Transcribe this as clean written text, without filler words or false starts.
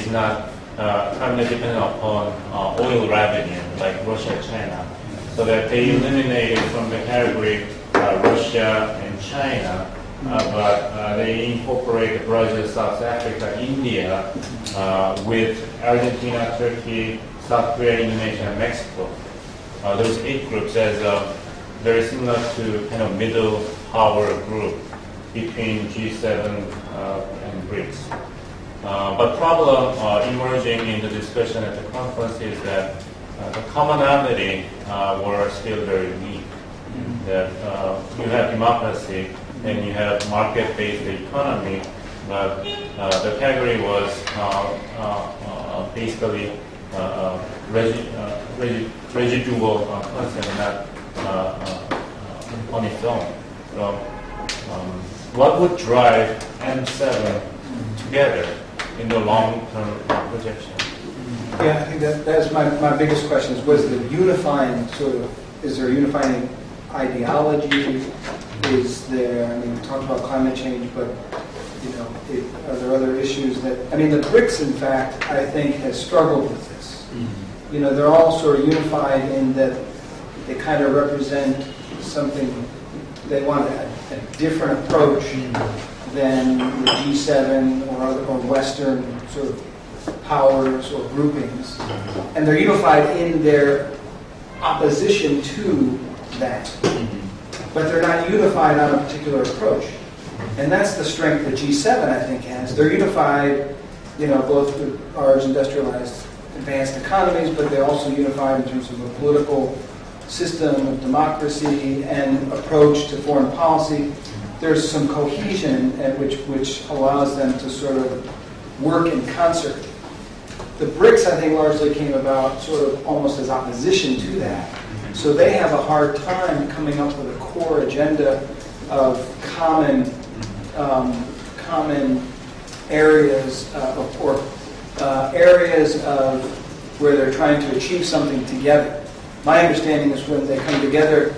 is not currently dependent upon oil revenue like Russia and China. So that they eliminated from the category Russia and China, but they incorporate Brazil, South Africa, India, with Argentina, Turkey, South Korea, Indonesia, and Mexico. Those 8 groups as very similar to kind of middle power group between G7 and BRICS. But problem emerging in the discussion at the conference is that the commonality were still very weak. That you have democracy and you have market-based economy, but the category was basically residual concept, not on its own. So, what would drive M7 together in the long-term projection? Yeah, I think that's my biggest question is, was the unifying sort of, is there a unifying ideology? Is there, I mean, we talked about climate change, but, you know, are there other issues that, I mean, the BRICS, in fact, I think has struggled with this. Mm-hmm. You know, they're all sort of unified in that they kind of represent something, they want a different approach than the G7 or Western sort of powers or groupings, and they're unified in their opposition to that, but they're not unified on a particular approach, and that's the strength that G7 I think has. They're unified, you know, both with large industrialized advanced economies, but they're also unified in terms of a political system of democracy and approach to foreign policy. There's some cohesion which allows them to sort of work in concert. The BRICS, I think, largely came about sort of almost as opposition to that. So they have a hard time coming up with a core agenda of common areas areas of where they're trying to achieve something together. My understanding is when they come together,